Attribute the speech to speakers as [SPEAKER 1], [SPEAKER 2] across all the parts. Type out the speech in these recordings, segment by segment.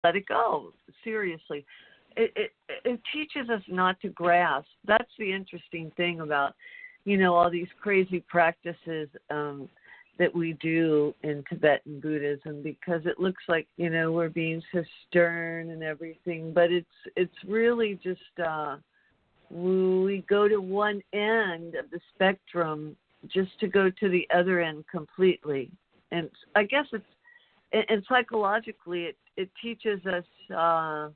[SPEAKER 1] let it go. Seriously. It teaches us not to grasp. That's the interesting thing about, all these crazy practices that we do in Tibetan Buddhism, because it looks like, we're being so stern and everything, but it's really just we go to one end of the spectrum just to go to the other end completely. And I guess and psychologically it teaches us how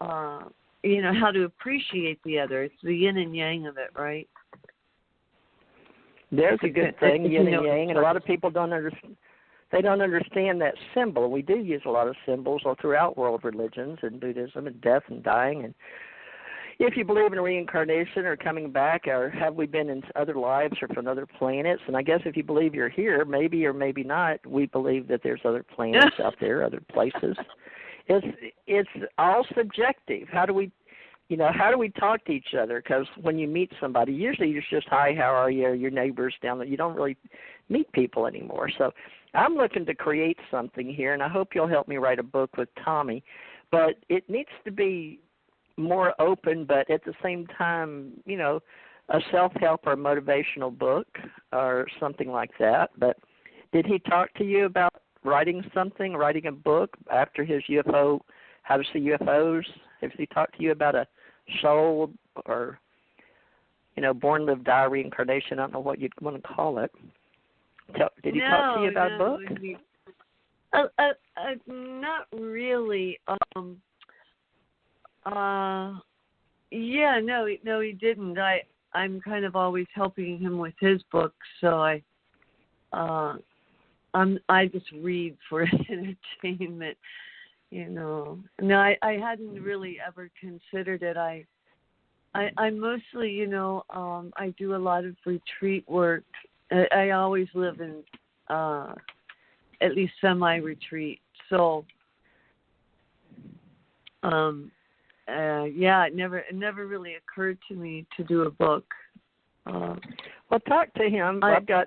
[SPEAKER 1] to appreciate the other. It's the yin and yang of it, right?
[SPEAKER 2] There's a good thing, yin and yang, and a lot of people don't understand. They don't understand that symbol. We do use a lot of symbols all throughout world religions and Buddhism, and death and dying. And if you believe in reincarnation or coming back, or have we been in other lives or from other planets, and I guess if you believe you're here, maybe or maybe not, we believe that there's other planets out there, other places. It's all subjective. How do we talk to each other? Because when you meet somebody, usually it's just, hi, how are you, or your neighbors down there. You don't really meet people anymore. So I'm looking to create something here, and I hope you'll help me write a book with Tommy. But it needs to be more open, but at the same time, a self-help or motivational book or something like that. But did he talk to you about writing a book after his UFO, how to see UFOs? Has he talked to you about a soul or, born, live, die, reincarnation? I don't know what you'd want to call it. Did he talk to you about a book?
[SPEAKER 1] Not really. No, he didn't. I'm kind of always helping him with his books, so I just read for entertainment, No, I hadn't really ever considered it. I mostly, I do a lot of retreat work. I always live in at least semi-retreat. So, it never really occurred to me to do a book.
[SPEAKER 2] Well, talk to him. I've got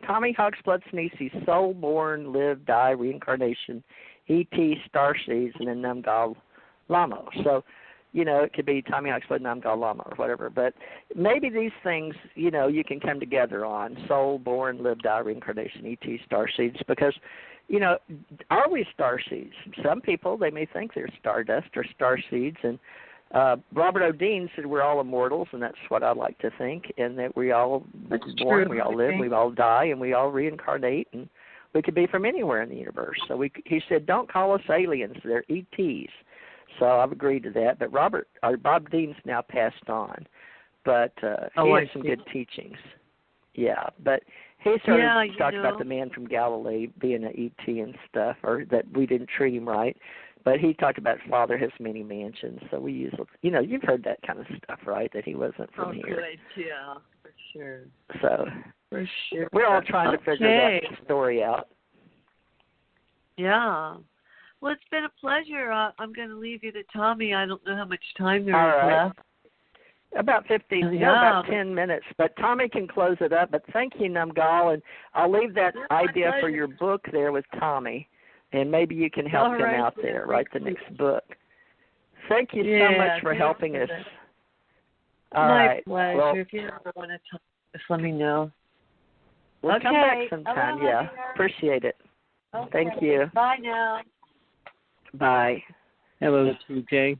[SPEAKER 2] Tommy Hawksblood Sinisi, Soul, Born, Live, Die, Reincarnation, ET Starseeds, and then Namgyal Lhamo. So, it could be Tommy Hawksblood, Namgyal Lhamo, or whatever. But maybe these things, you can come together on Soul, Born, Live, Die, Reincarnation, ET Starseeds, because, are we starseeds? Some people, they may think they're stardust or starseeds, and Robert O'Dean said we're all immortals, and that's what I like to think, and that we all born, we all live, we all die, and we all reincarnate, and we could be from anywhere in the universe. So he said, don't call us aliens, they're ETs. So I've agreed to that. But Bob Dean's now passed on, but he had some good teachings. Yeah, but he talked about the man from Galilee being an ET and stuff, or that we didn't treat him right. But he talked about Father has many mansions. So we use, you've heard that kind of stuff, right? That he wasn't from here.
[SPEAKER 1] Good. Yeah, for sure.
[SPEAKER 2] So
[SPEAKER 1] for sure,
[SPEAKER 2] we're all trying to figure that story out.
[SPEAKER 1] Yeah. Well, it's been a pleasure. I'm going to leave you to Tommy. I don't know how much time there is left.
[SPEAKER 2] About 10 minutes. But Tommy can close it up. But thank you, Namgyal. And I'll leave that idea for your book there with Tommy. And maybe you can help him out there, write the next book. Thank you so much for helping us.
[SPEAKER 1] My pleasure. Well, if you ever want to talk, just let me know.
[SPEAKER 2] We'll come back sometime. Appreciate it.
[SPEAKER 1] Okay.
[SPEAKER 2] Thank you.
[SPEAKER 1] Bye now.
[SPEAKER 2] Bye.
[SPEAKER 3] Hello, TJ.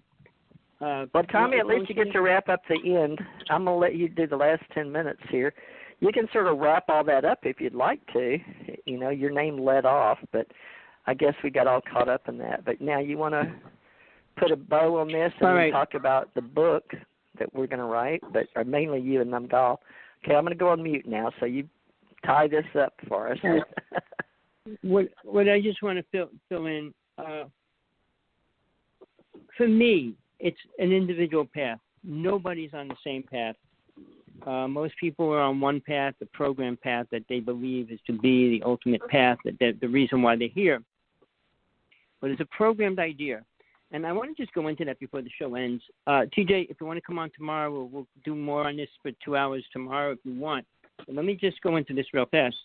[SPEAKER 2] Well, Tommy, at least you get to wrap up the end. I'm going to let you do the last 10 minutes here. You can sort of wrap all that up if you'd like to. Your name led off, but I guess we got all caught up in that. But now you want to put a bow on this and talk about the book that we're going to write, but mainly you and Namgyal. Okay, I'm going to go on mute now, so you tie this up for us.
[SPEAKER 3] What I just want to fill in, for me, it's an individual path. Nobody's on the same path. Most people are on one path, the program path that they believe is to be the ultimate path, that the reason why they're here. But it's a programmed idea. And I want to just go into that before the show ends. TJ, if you want to come on tomorrow, we'll do more on this for 2 hours tomorrow if you want. But let me just go into this real fast.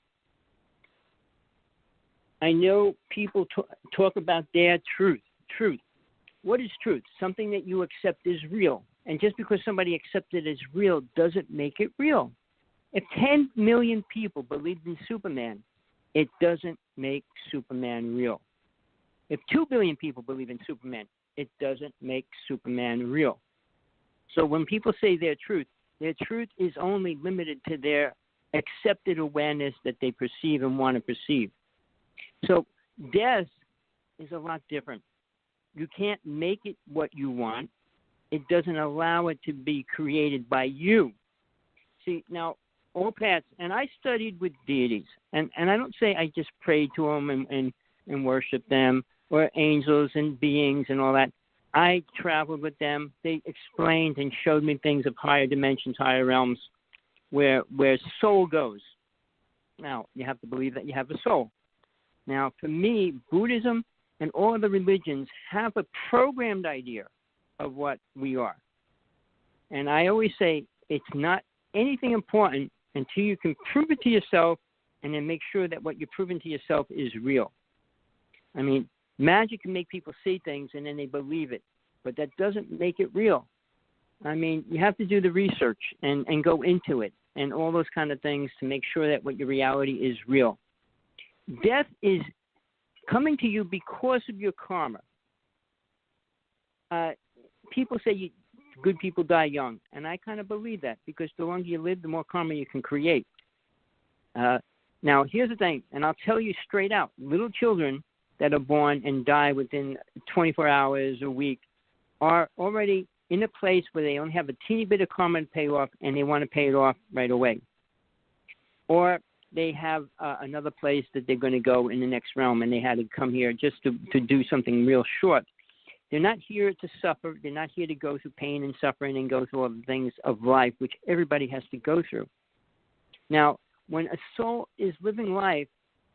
[SPEAKER 3] I know people talk about their truth. Truth. What is truth? Something that you accept is real. And just because somebody accepts it as real doesn't make it real. If 10 million people believed in Superman, it doesn't make Superman real. If 2 billion people believe in Superman, it doesn't make Superman real. So when people say their truth is only limited to their accepted awareness that they perceive and want to perceive. So death is a lot different. You can't make it what you want. It doesn't allow it to be created by you. See, now, all paths, and I studied with deities, and I don't say I just prayed to them and worshiped them, or angels and beings and all that. I traveled with them. They explained and showed me things of higher dimensions, higher realms, where soul goes. Now, you have to believe that you have a soul. Now, for me, Buddhism and all the religions have a programmed idea of what we are. And I always say it's not anything important until you can prove it to yourself and then make sure that what you're proving to yourself is real. I mean, magic can make people see things and then they believe it, but that doesn't make it real. I mean, you have to do the research and go into it and all those kind of things to make sure that what your reality is real. Death is coming to you because of your karma. People say good people die young, and I kind of believe that because the longer you live, the more karma you can create. Now, here's the thing, and I'll tell you straight out, little children that are born and die within 24 hours, a week, are already in a place where they only have a teeny bit of karma to pay off, and they want to pay it off right away. Or they have another place that they're going to go in the next realm, and they had to come here just to do something real short. They're not here to suffer. They're not here to go through pain and suffering and go through all the things of life, which everybody has to go through. Now, when a soul is living life,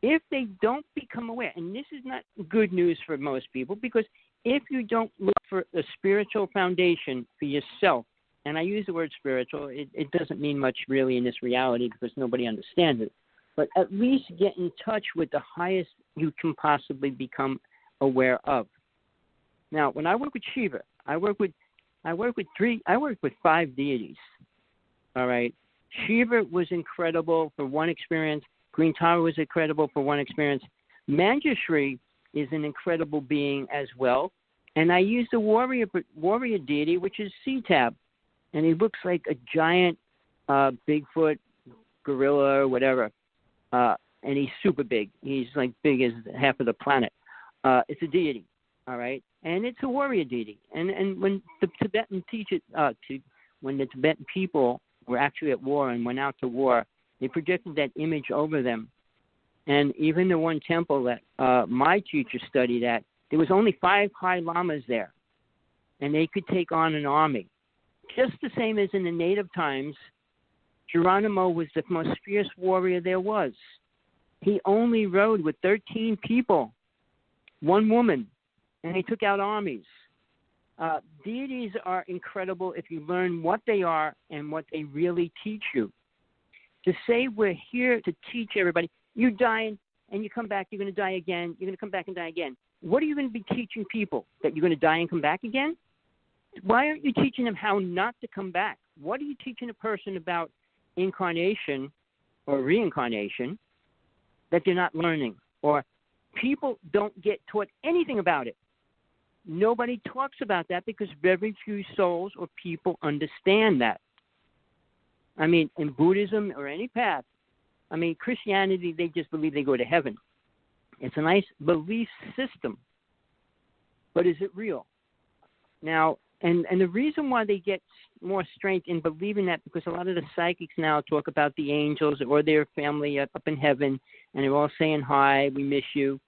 [SPEAKER 3] if they don't become aware, and this is not good news for most people, because if you don't look for a spiritual foundation for yourself, and I use the word spiritual, it doesn't mean much really in this reality because nobody understands it, but at least get in touch with the highest you can possibly become aware of. Now, when I work with Shiva, I work with 5 deities. All right. Shiva was incredible for one experience. Green Tara was incredible for one experience. Manjushri is an incredible being as well. And I use the warrior deity, which is Cetab. And he looks like a giant Bigfoot, gorilla, or whatever. And he's super big. He's like big as half of the planet. It's a deity. All right, and it's a warrior deity. And when the Tibetan when the Tibetan people were actually at war and went out to war, they projected that image over them. And even the one temple that my teacher studied at, there was only 5 high lamas there, and they could take on an army. Just the same as in the native times, Geronimo was the most fierce warrior there was. He only rode with 13 people, 1 woman. And they took out armies. Deities are incredible if you learn what they are and what they really teach you. To say we're here to teach everybody, you die and you come back, you're going to die again, you're going to come back and die again. What are you going to be teaching people? That you're going to die and come back again? Why aren't you teaching them how not to come back? What are you teaching a person about incarnation or reincarnation that they're not learning? Or people don't get taught anything about it. Nobody talks about that because very few souls or people understand that. I mean, in Buddhism or any path, I mean, Christianity, they just believe they go to heaven. It's a nice belief system. But is it real? Now, and the reason why they get more strength in believing that, because a lot of the psychics now talk about the angels or their family up in heaven, and they're all saying, hi, we miss you.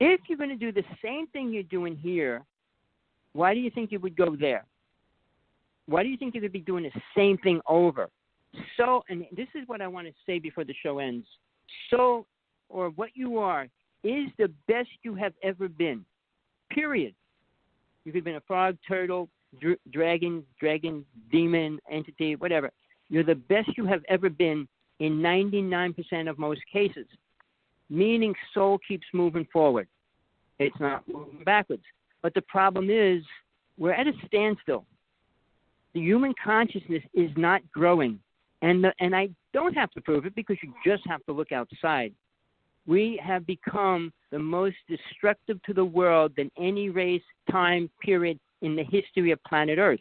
[SPEAKER 3] If you're going to do the same thing you're doing here, why do you think you would go there? Why do you think you could be doing the same thing over? So, and this is what I want to say before the show ends. So, or what you are, is the best you have ever been. Period. You could have been a frog, turtle, dragon, demon, entity, whatever. You're the best you have ever been in 99% of most cases. meaning soul keeps moving forward. It's not moving backwards. But the problem is we're at a standstill. The human consciousness is not growing. And I don't have to prove it because you just have to look outside. We have become the most destructive to the world than any race, time, period in the history of planet Earth.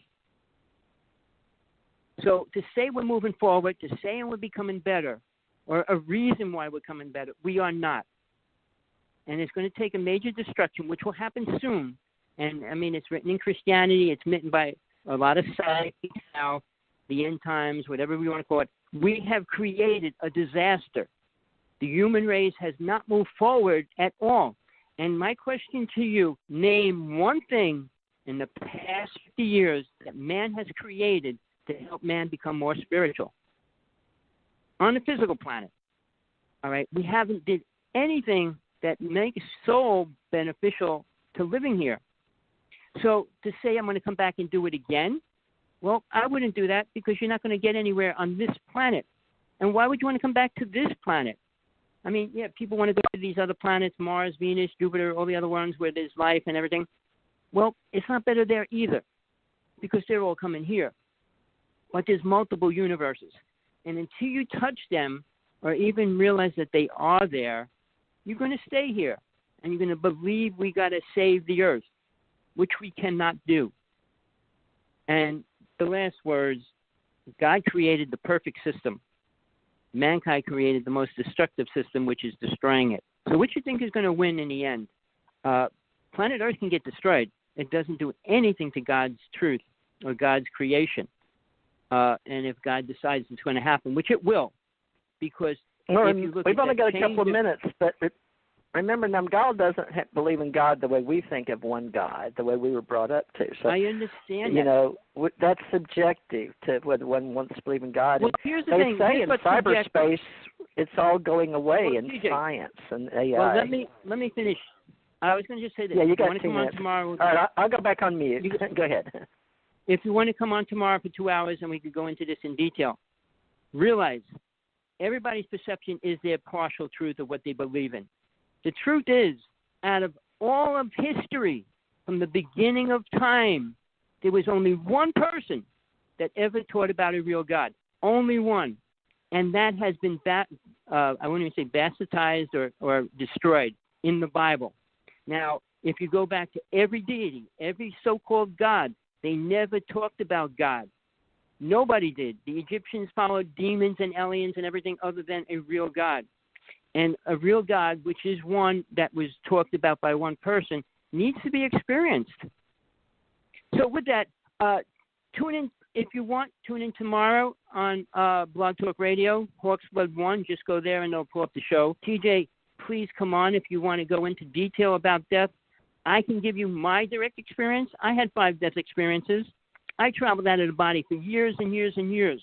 [SPEAKER 3] So to say we're moving forward, to say we're becoming better, or a reason why we're coming better, we are not. And it's going to take a major destruction, which will happen soon. And, I mean, it's written in Christianity. It's written by a lot of psychics now, the end times, whatever we want to call it. We have created a disaster. The human race has not moved forward at all. And my question to you, name one thing in the past 50 years that man has created to help man become more spiritual on the physical planet. All right? We haven't did anything that makes soul beneficial to living here. So to say I'm going to come back and do it again, well, I wouldn't do that because you're not going to get anywhere on this planet. And why would you want to come back to this planet? I mean, yeah, people want to go to these other planets, Mars, Venus, Jupiter, all the other ones where there's life and everything. Well, it's not better there either because they're all coming here. But there's multiple universes. And until you touch them or even realize that they are there, you're going to stay here. And you're going to believe we got to save the earth, which we cannot do. And the last words, God created the perfect system. Mankind created the most destructive system, which is destroying it. So what you think is going to win in the end? Planet Earth can get destroyed. It doesn't do anything to God's truth or God's creation. And if God decides it's going to happen, which it will, because if you look
[SPEAKER 2] we've
[SPEAKER 3] at
[SPEAKER 2] only got a couple of
[SPEAKER 3] changes,
[SPEAKER 2] minutes, but remember, Namgyal doesn't believe in God the way we think of one God, the way we were brought up to. So,
[SPEAKER 3] I understand
[SPEAKER 2] you
[SPEAKER 3] that.
[SPEAKER 2] know, that's subjective to whether one wants to believe in God.
[SPEAKER 3] Well,
[SPEAKER 2] and
[SPEAKER 3] here's the
[SPEAKER 2] they
[SPEAKER 3] thing.
[SPEAKER 2] say
[SPEAKER 3] Here's
[SPEAKER 2] in
[SPEAKER 3] what's
[SPEAKER 2] cyberspace, it's all going away in
[SPEAKER 3] TJ,
[SPEAKER 2] science and AI.
[SPEAKER 3] Well, let me finish. I was going to just say this.
[SPEAKER 2] Yeah, you got 2
[SPEAKER 3] come
[SPEAKER 2] minutes.
[SPEAKER 3] On tomorrow,
[SPEAKER 2] all right, I'll go back on mute. Go ahead.
[SPEAKER 3] If you want to come on tomorrow for 2 hours and we could go into this in detail, realize everybody's perception is their partial truth of what they believe in. The truth is, out of all of history, from the beginning of time, there was only one person that ever taught about a real God. Only one. And that has been, I wouldn't even say bastardized or destroyed in the Bible. Now, if you go back to every deity, every so-called God, they never talked about God. Nobody did. The Egyptians followed demons and aliens and everything other than a real God. And a real God, which is one that was talked about by one person, needs to be experienced. So with that, tune in, if you want, tune in tomorrow on Blog Talk Radio, Hawksblood 1. Just go there and they'll pull up the show. TJ, please come on if you want to go into detail about death. I can give you my direct experience. I had 5 death experiences. I traveled out of the body for years and years and years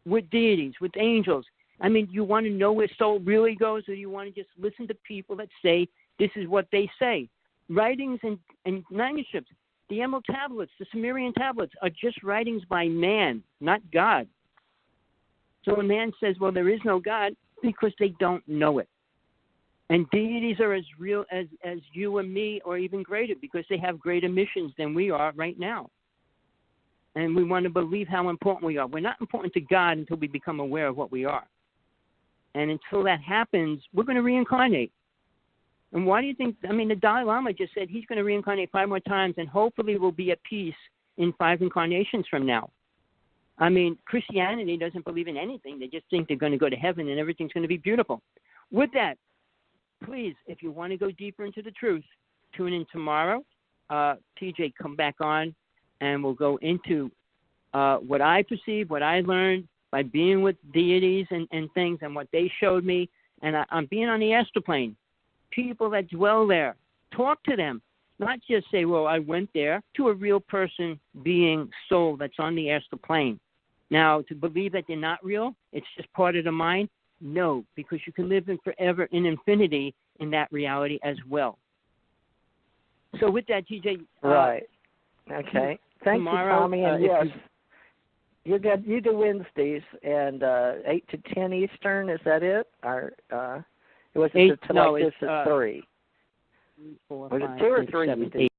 [SPEAKER 3] with deities, with angels. I mean, you want to know where soul really goes, or you want to just listen to people that say this is what they say? Writings and manuscripts, the Emerald tablets, the Sumerian tablets are just writings by man, not God. So when man says, well, there is no God, because they don't know it. And deities are as real as you and me, or even greater, because they have greater missions than we are right now. And we want to believe how important we are. We're not important to God until we become aware of what we are. And until that happens, we're going to reincarnate. And why do you think, I mean, the Dalai Lama just said he's going to reincarnate 5 more times, and hopefully we'll be at peace in 5 incarnations from now. I mean, Christianity doesn't believe in anything. They just think they're going to go to heaven and everything's going to be beautiful. With that, please, if you want to go deeper into the truth, tune in tomorrow. TJ, come back on, and we'll go into what I perceive, what I learned by being with deities and things, and what they showed me. And I'm being on the astral plane. People that dwell there, talk to them. Not just say, well, I went there, to a real person, being, soul that's on the astral plane. Now, to believe that they're not real, it's just part of the mind, no, because you can live in forever, in infinity, in that reality as well. So with that, TJ.
[SPEAKER 2] Right. Okay. Thank
[SPEAKER 3] tomorrow,
[SPEAKER 2] you, Tommy. And yes, you do Wednesdays and 8 to 10 Eastern. Is that it? Was it like this at 3?
[SPEAKER 3] Four,
[SPEAKER 2] Was
[SPEAKER 3] five,
[SPEAKER 2] it 2 or
[SPEAKER 3] 6,
[SPEAKER 2] 3?
[SPEAKER 3] 7, 8.